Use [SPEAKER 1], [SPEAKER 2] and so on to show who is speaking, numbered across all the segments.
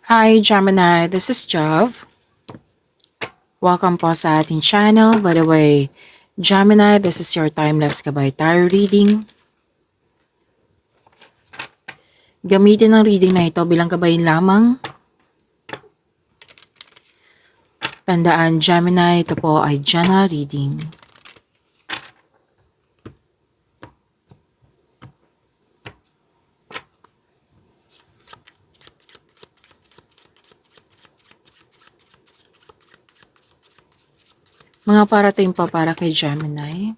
[SPEAKER 1] Hi Gemini, this is Jov. Welcome po sa ating channel. By the way, Gemini, this is your Timeless Gabay Tarot reading. Gamitin ang reading na ito bilang gabay lamang. Tandaan Gemini, ito po ay general reading. Mga parating pa para kay Gemini.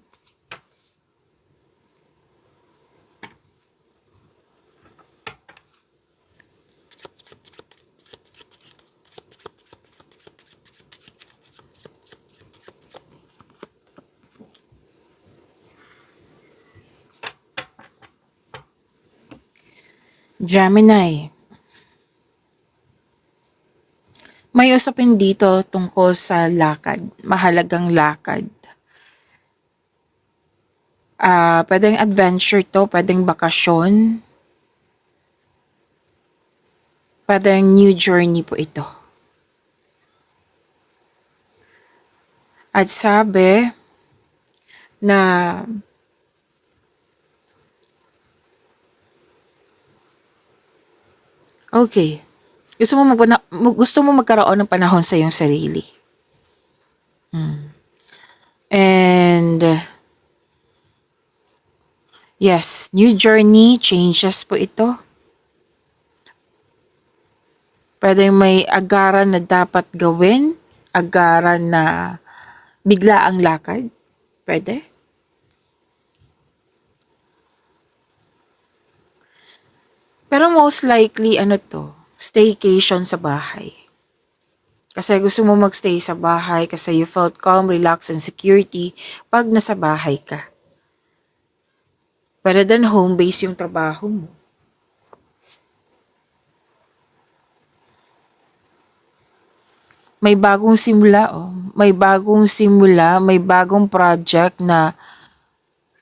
[SPEAKER 1] Gemini, may usapin dito tungkol sa lakad, mahalagang lakad. Pwedeng adventure to, pwedeng bakasyon, pwedeng new journey po ito. At sabi na okay, gusto mo magkaroon ng panahon sa iyong sarili. And yes, new journey, changes po ito. Pwedeng may agaran na dapat gawin, agaran na bigla ang lakad. Pwede. Pero most likely, staycation sa bahay. Kasi gusto mo magstay sa bahay kasi you felt calm, relaxed, and security pag nasa bahay ka. Better than home base yung trabaho mo. May bagong simula, may bagong project na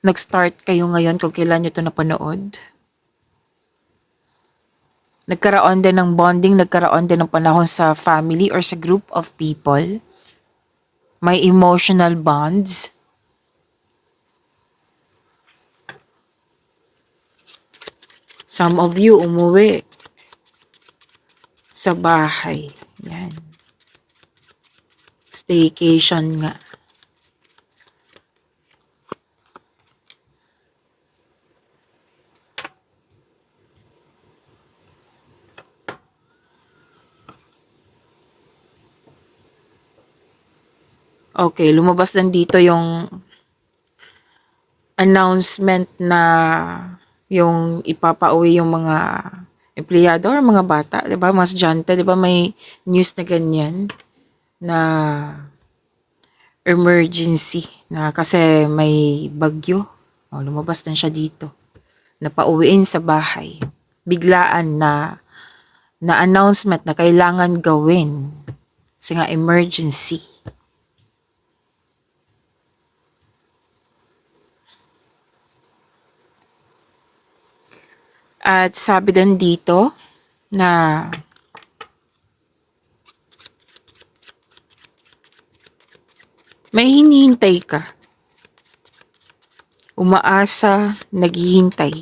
[SPEAKER 1] nag-start kayo ngayon kung kailan nyo ito napanood. Nagkaroon din ng bonding, nagkaroon din ng panahon sa family or sa group of people. May emotional bonds. Some of you umuwi sa bahay. Yan. Staycation nga. Okay, lumabas din dito yung announcement na yung ipapauwi yung mga empleyado or mga bata, 'di ba? Mga estudyante, 'di ba may news na ganyan na emergency na kasi may bagyo. Lumabas din siya dito. Napauwiin sa bahay. Biglaan na announcement na kailangan gawin. Kasi nga emergency. At sabi din dito na may hinihintay ka. Umaasa, naghihintay.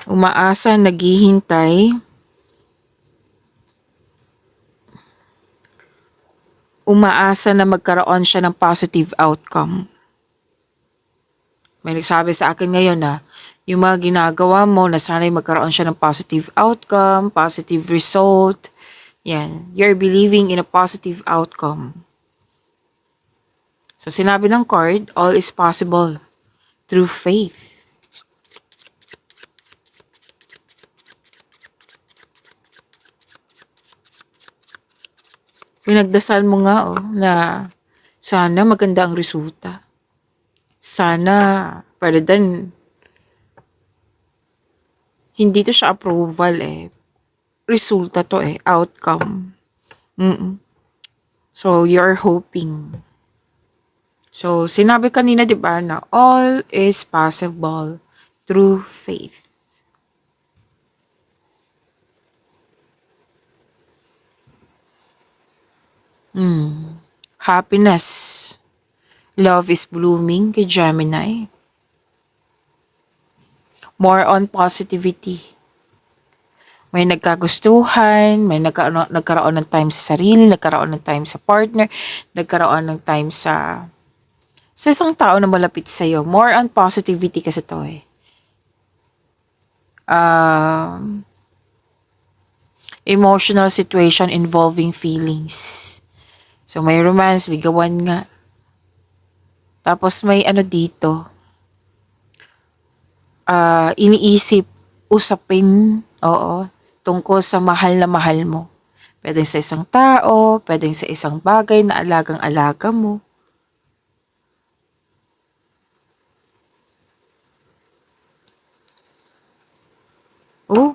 [SPEAKER 1] Umaasa, naghihintay. Umaasa na magkaroon siya ng positive outcome. May nagsabi sa akin ngayon na yung mga ginagawa mo na sana'y magkaroon siya ng positive outcome, positive result. Yan. You're believing in a positive outcome. So sinabi ng card, all is possible through faith. Pinagdasal mo nga na sana maganda ang resulta. Sana pwede din hindi to siya approval resulta to outcome. So you're hoping. So sinabi kanina 'di ba na all is possible through faith. Happiness. Love is blooming kay Gemini. More on positivity. May nagkagustuhan, may nagkaroon ng time sa sarili, nagkaroon ng time sa partner, nagkaroon ng time sa isang tao na malapit sa'yo. More on positivity kasi to eh. Emotional situation involving feelings. So may romance, ligawan nga. Tapos may ano dito, iniisip, usapin, oo, tungkol sa mahal na mahal mo. Pwedeng sa isang tao, pwedeng sa isang bagay na alagang-alaga mo. Oh,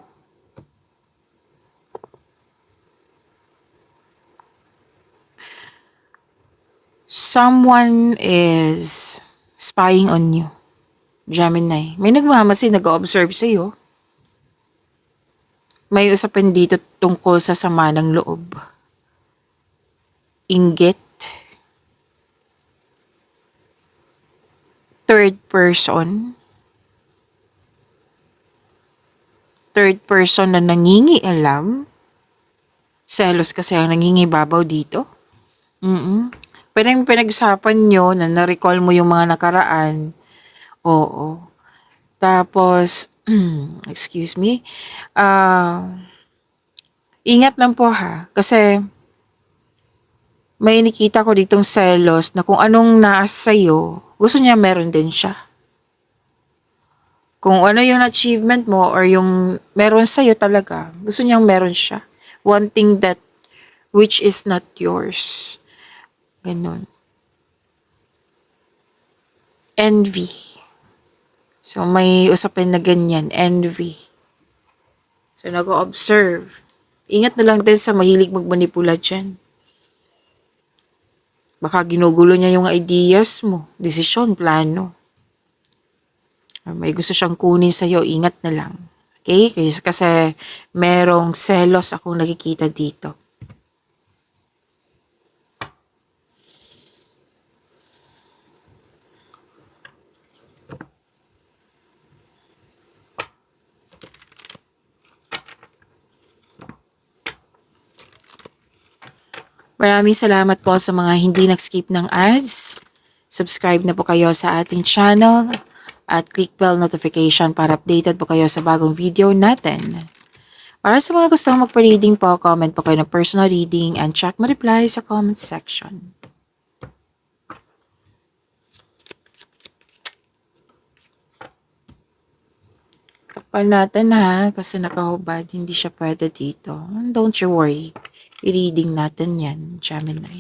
[SPEAKER 1] someone is spying on you, Gemini. May nagmamasid, nag-observe sa'yo. May usapin dito tungkol sa sama ng loob. Inggit. Third person. Third person na nangingialam. Selos kasi ang nangingibabaw dito. Pwedeng pinag-usapan nyo na na-recall mo yung mga nakaraan. Oo. Tapos, excuse me, ingat lang po ha. Kasi, may nakita ko ditong selos na kung anong naasa sa'yo, gusto niya meron din siya. Kung ano yung achievement mo or yung meron sa'yo talaga, gusto niyang meron siya. Wanting that which is not yours. Ganun. Envy. So, may usapin na ganyan. Envy. So, nag-observe. Ingat na lang din sa mahilig magmanipula dyan. Baka ginugulo niya yung ideas mo, desisyon, plano. Or may gusto siyang kunin sa'yo, ingat na lang. Okay? Kasi merong selos akong nakikita dito. Maraming salamat po sa mga hindi nag-skip ng ads. Subscribe na po kayo sa ating channel at click bell notification para updated po kayo sa bagong video natin. Para sa mga gustong magpa-reading po, comment po kayo ng personal reading and check my reply sa comment section. Kapal natin ha, kasi nakahubad, hindi siya pwede dito. Don't you worry. I-reading natin yan, Gemini.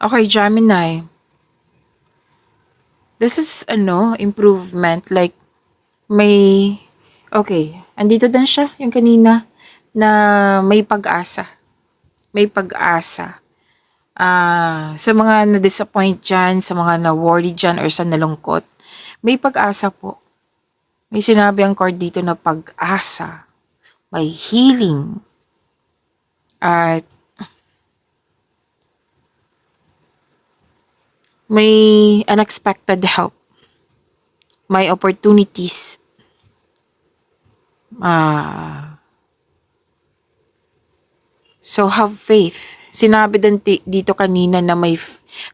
[SPEAKER 1] Okay, Gemini. This is, improvement. Like, okay, andito din siya, yung kanina, na may pag-asa. May pag-asa. Sa mga na-disappoint dyan, sa mga na-worry dyan, or sa nalungkot, may pag-asa po. May sinabi ang card dito na pag-asa. May healing. At may unexpected help. May opportunities. So have faith. Sinabi din dito kanina na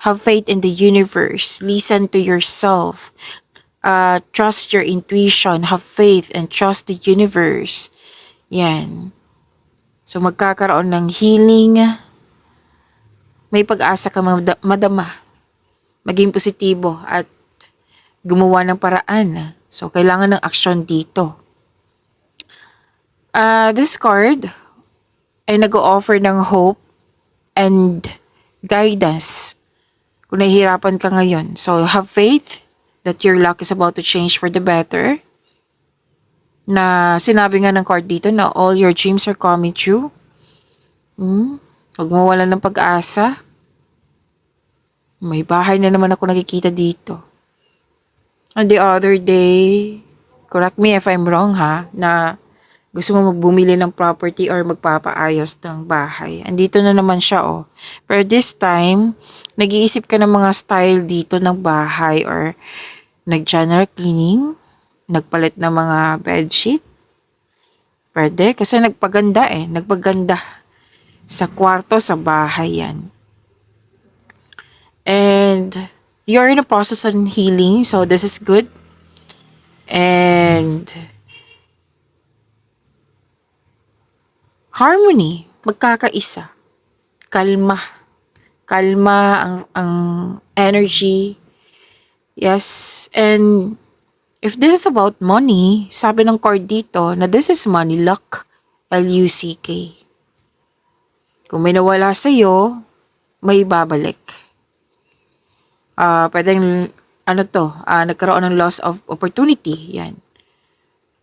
[SPEAKER 1] have faith in the universe. Listen to yourself. Trust your intuition. Have faith and trust the universe. Yan. So magkakaroon ng healing. May pag-asa ka madama. Maging positibo at gumawa ng paraan. So kailangan ng aksyon dito. This card ay nag-o-offer ng hope and guidance kung nahihirapan ka ngayon. So, have faith that your luck is about to change for the better. na sinabi nga ng card dito na all your dreams are coming true. Huwag mawala ng pag-asa. May bahay na naman ako nakikita dito. And the other day, correct me if I'm wrong ha, na gusto mo magbumili ng property or magpapaayos ng bahay. Andito na naman siya oh. Pero this time, nag-iisip ka ng mga style dito ng bahay or nag-general cleaning, nagpalit ng mga bedsheet. Pwede, kasi nagpaganda sa kwarto, sa bahay yan. And you're in a process of healing, so this is good. And harmony, magkakaisa. Kalma. Kalma ang energy. Yes, and if this is about money, sabi ng card dito na this is money luck. L-U-C-K. Kung may nawala sa'yo, may babalik. Pwedeng, nagkaroon ng loss of opportunity, yan.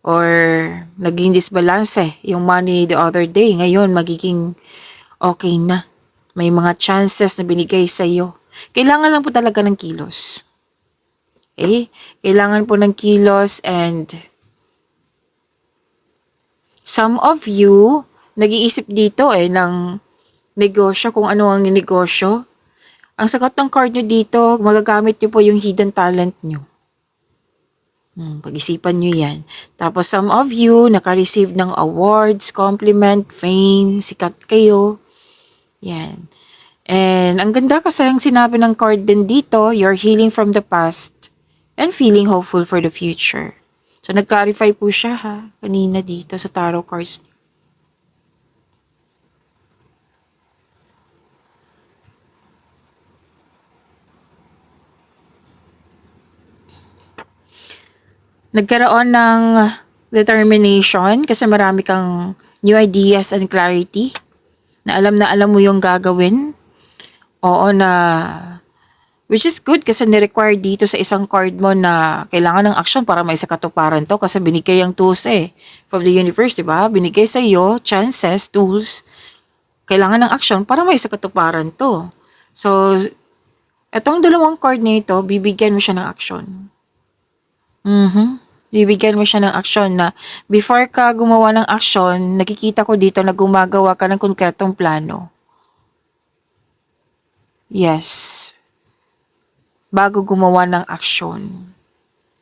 [SPEAKER 1] Or, naging disbalance yung money the other day. Ngayon, magiging okay na. May mga chances na binigay sa'yo. Kailangan lang po talaga ng kilos. Okay? Kailangan po ng kilos and some of you, nag-iisip dito ng negosyo, kung ano ang negosyo. Ang sagot ng card nyo dito, magagamit nyo po yung hidden talent nyo. Pag-isipan nyo yan. Tapos some of you, naka-receive ng awards, compliment, fame, sikat kayo. Yan. And ang ganda kasi ang sinabi ng card din dito, you're healing from the past and feeling hopeful for the future. So nag-clarify po siya kanina dito sa tarot cards. Nagkaroon ng determination kasi marami kang new ideas and clarity na alam mo yung gagawin. Oo na, which is good kasi ni-require dito sa isang card mo na kailangan ng action para may sakatuparan to kasi binigay ang tools from the universe, diba? Binigay sa iyo chances, tools, kailangan ng action para may sakatuparan to. So, etong dalawang card na ito, bibigyan mo siya ng action. Bibigyan mo siya ng action na before ka gumawa ng action, nakikita ko dito na gumagawa ka ng konkretong plano. Yes. Bago gumawa ng action.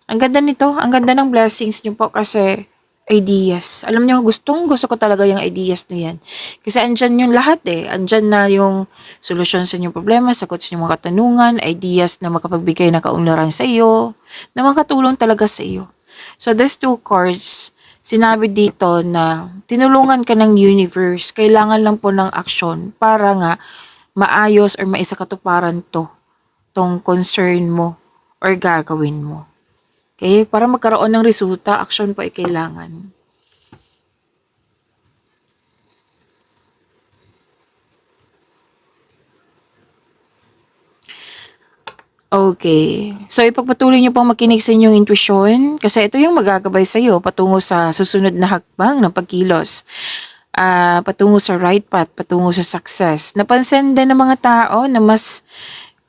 [SPEAKER 1] Ang ganda nito, ang ganda ng blessings niyo po kasi ideas. Alam niyo, gusto ko talaga yung ideas na yan. Kasi andyan yung lahat Andyan na yung solusyon sa inyong problema, sagot sa inyong mga katanungan, ideas na makapagbigay ng kaunlaran sa iyo, na makatulong talaga sa iyo. So, these two cards, sinabi dito na tinulungan ka ng universe, kailangan lang po ng action para nga maayos or maisakatuparan tong concern mo or gagawin mo. Okay? Para magkaroon ng resulta, action pa ay kailangan. Okay. So, ipagpatuloy niyo pong makinig sa inyong intuition kasi ito yung magagabay sa iyo patungo sa susunod na hakbang ng pagkilos. Patungo sa right path, patungo sa success. Napansin din ng mga tao na mas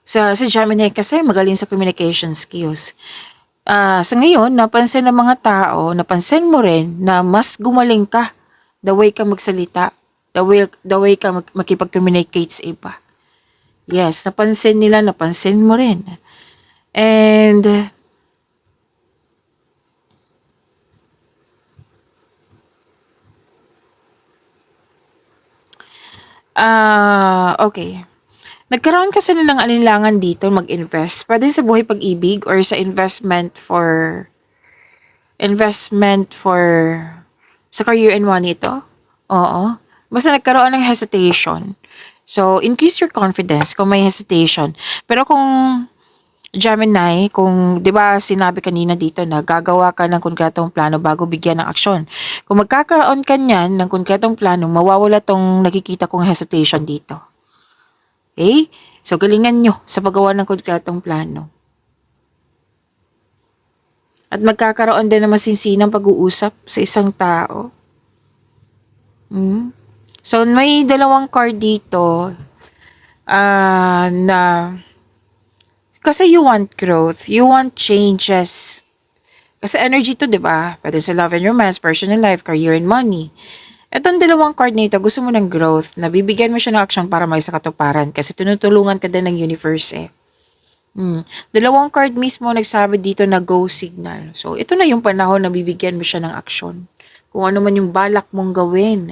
[SPEAKER 1] sa Gemini kasi magaling sa communication skills. Sa ngayon, napansin ng mga tao, napansin mo rin na mas gumaling ka the way ka magsalita, the way ka makipag-communicate sa iba. Yes, napansin mo rin. And okay. Nagkaroon kasi ng alinlangan dito mag-invest. Pwede sa buhay pag-ibig or sa investment for sa career and money ito. Oo. Basta nagkaroon ng hesitation. So, increase your confidence kung may hesitation. Pero kung Gemini, kung 'di ba sinabi kanina dito na gagawa ka ng konkretong plano bago bigyan ng aksyon. Kung magkakaroon ka niyan ng konkretong plano, mawawala tong nakikita kong hesitation dito. Okay? So, galingan nyo sa paggawa ng konkretong plano. At magkakaroon din ng masinsinang pag-uusap sa isang tao. So, may dalawang card dito na kasi you want growth, you want changes. Kasi energy to, di ba? Pwede sa love and romance, personal life, career and money. Itong dalawang card na ito, gusto mo ng growth, nabibigyan mo siya ng action para may sa katuparan kasi tinutulungan ka din ng universe eh. Dalawang card mismo nagsabi dito na go signal. So, ito na yung panahon na bibigyan mo siya ng action. Kung ano man yung balak mong gawin.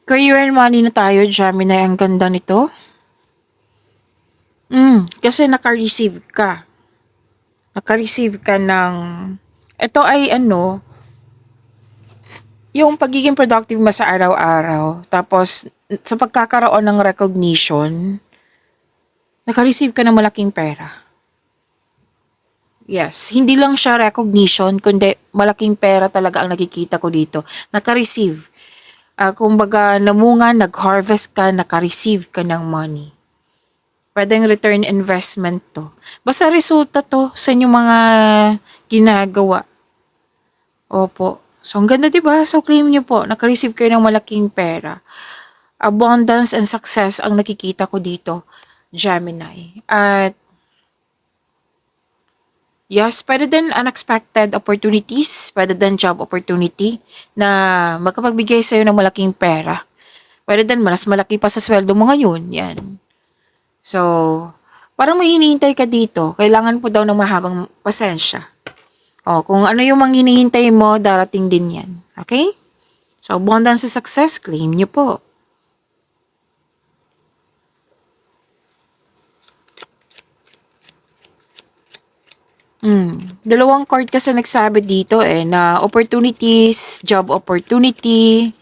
[SPEAKER 1] Career and money na tayo, Gemini. Ang ganda nito. Kasi naka-receive ka. Naka-receive ka ng... Ito ay ano, yung pagiging productive mo sa araw-araw. Tapos, sa pagkakaroon ng recognition, naka-receive ka ng malaking pera. Yes, hindi lang siya recognition, kundi malaking pera talaga ang nakikita ko dito. Naka-receive. Kumbaga, namunga, nag-harvest ka, naka-receive ka ng money. Pwedeng return investment to. Basta resulta to sa inyong mga ginagawa. Opo. So, ang ganda diba? So, claim nyo po, naka-receive kayo ng malaking pera. Abundance and success ang nakikita ko dito, Gemini. At, yes, pwede din unexpected opportunities, pwede din job opportunity na makapagbigay sa'yo ng malaking pera. Pwede din mas malaki pa sa sweldo mo ngayon. Yan. So, parang may hinihintay ka dito. Kailangan po daw ng mahabang pasensya. O, kung ano yung mga hinihintay mo, darating din yan. Okay? So, abundance sa success, claim nyo po. Dalawang card kasi nagsabi dito na opportunities, job opportunity.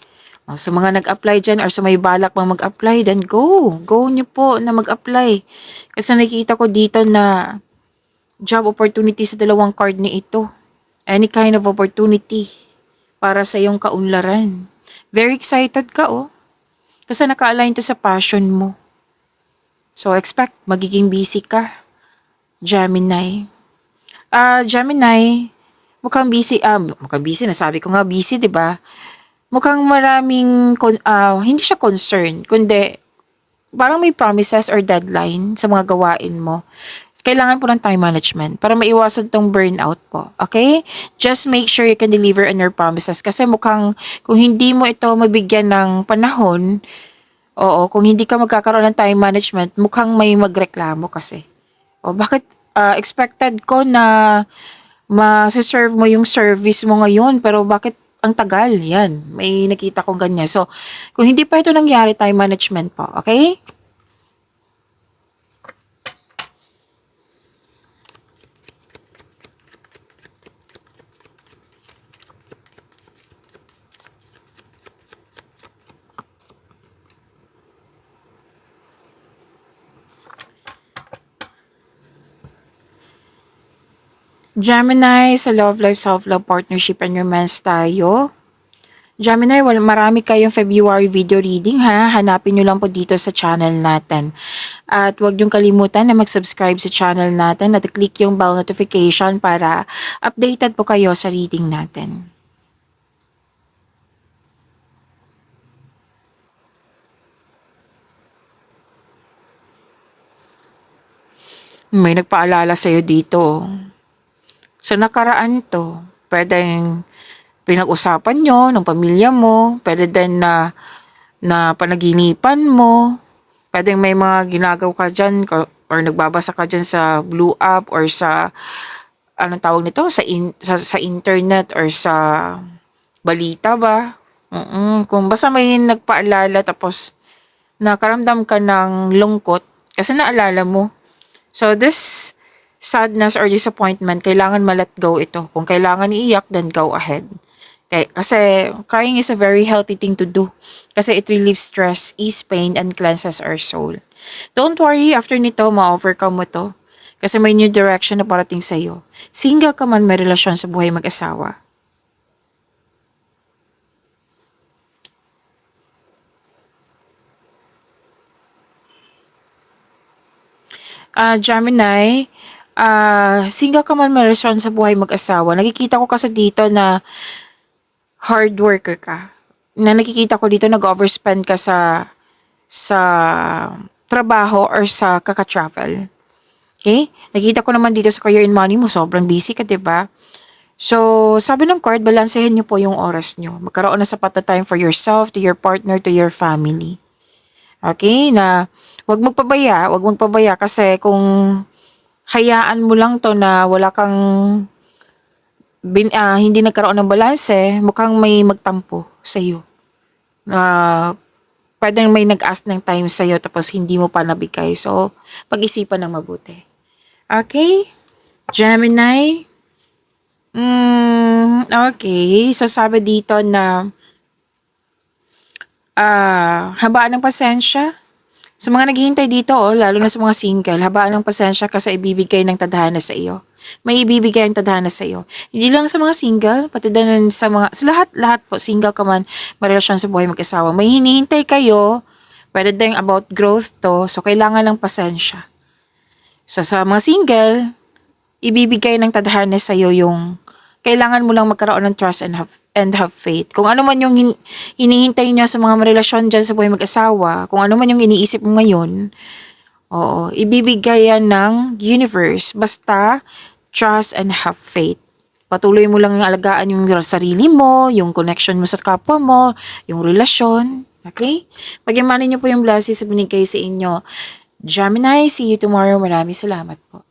[SPEAKER 1] Sa mga nag-apply dyan or sa may balak pang mag-apply, then go. Go nyo po na mag-apply. Kasi nakikita ko dito na job opportunity sa dalawang card ni ito. Any kind of opportunity para sa iyong kaunlaran. Very excited ka Kasi naka-align to sa passion mo. So expect magiging busy ka, Gemini. Gemini, mukhang busy, nasabi ko nga busy, 'di ba? Mukhang maraming hindi siya concern, kundi parang may promises or deadline sa mga gawain mo. Kailangan po ng time management para maiwasan tong burnout po. Okay? Just make sure you can deliver on your promises kasi mukhang kung hindi mo ito mabigyan ng panahon, kung hindi ka magkakaroon ng time management, mukhang may magreklamo kasi. Bakit expected ko na ma-serve mo yung service mo ngayon pero bakit ang tagal? Yan, may nakita kong ganyan. So, kung hindi pa ito nangyari, time management po. Okay? Gemini, sa love life, self-love, partnership, and romance tayo. Gemini, marami kayong February video reading ha. Hanapin nyo lang po dito sa channel natin. At huwag niyong kalimutan na mag-subscribe sa channel natin at click yung bell notification para updated po kayo sa reading natin. May nagpaalala sa'yo dito. Sa nakaraan to, pwedeng pinag-usapan nyo ng pamilya mo, pwede din na panaginipan mo, pwedeng may mga ginagaw ka dyan or nagbabasa ka dyan sa blue app or sa, anong tawag nito, sa internet or sa balita ba? Kung basta may nagpaalala tapos nakaramdam ka ng lungkot, Kasi naalala mo. So this sadness or disappointment, kailangan ma-let go ito. Kung kailangan iiyak, then go ahead. Kasi crying is a very healthy thing to do. Kasi it relieves stress, ease pain, and cleanses our soul. Don't worry, after nito, ma-overcome mo to. Kasi may new direction na parating sa'yo. Single ka man, may relasyon sa buhay mag-asawa. Gemini, single ka man, may relasyon sa buhay mag-asawa. Nakikita ko kasi dito na hard worker ka. Na nakikita ko dito nag-overspend ka sa trabaho or sa kaka-travel. Okay? Nakita ko naman dito sa career and money mo, sobrang busy ka, 'di ba? So, sabi ng card, balansehin niyo po yung oras niyo. Magkaroon ng sapat na time for yourself, to your partner, to your family. Okay? Na wag magpabaya kasi kung hayaan mo lang to na wala kang hindi nagkaroon ng balanse, mukhang may magtampo sa iyo. Na pwedeng may nag-ask ng time sa iyo tapos hindi mo pa nabigay. So, pag-isipan ng mabuti. Okay? Gemini? Okay. So, sabi dito na habaan ng pasensya. Sa mga naghihintay dito, lalo na sa mga single, habaan ng pasensya kasi ibibigay ng tadhana sa iyo. May ibibigay ang tadhana sa iyo. Hindi lang sa mga single, pati din sa lahat po, single ka man, marelasyon sa buhay mag-asawa. May hinihintay kayo, pwede din about growth to, so kailangan ng pasensya. So sa mga single, ibibigay ng tadhana sa iyo yung kailangan mo lang magkaroon ng trust and have faith. Kung ano man yung hinihintay niya sa mga relasyon dyan sa buhay mag-asawa, kung ano man yung iniisip mo ngayon, ibibigay yan ng universe. Basta, trust and have faith. Patuloy mo lang yung alagaan yung sarili mo, yung connection mo sa kapwa mo, yung relasyon. Okay? Pagyamanin niyo po yung blessings sa binigay sa inyo. Gemini, see you tomorrow. Maraming salamat po.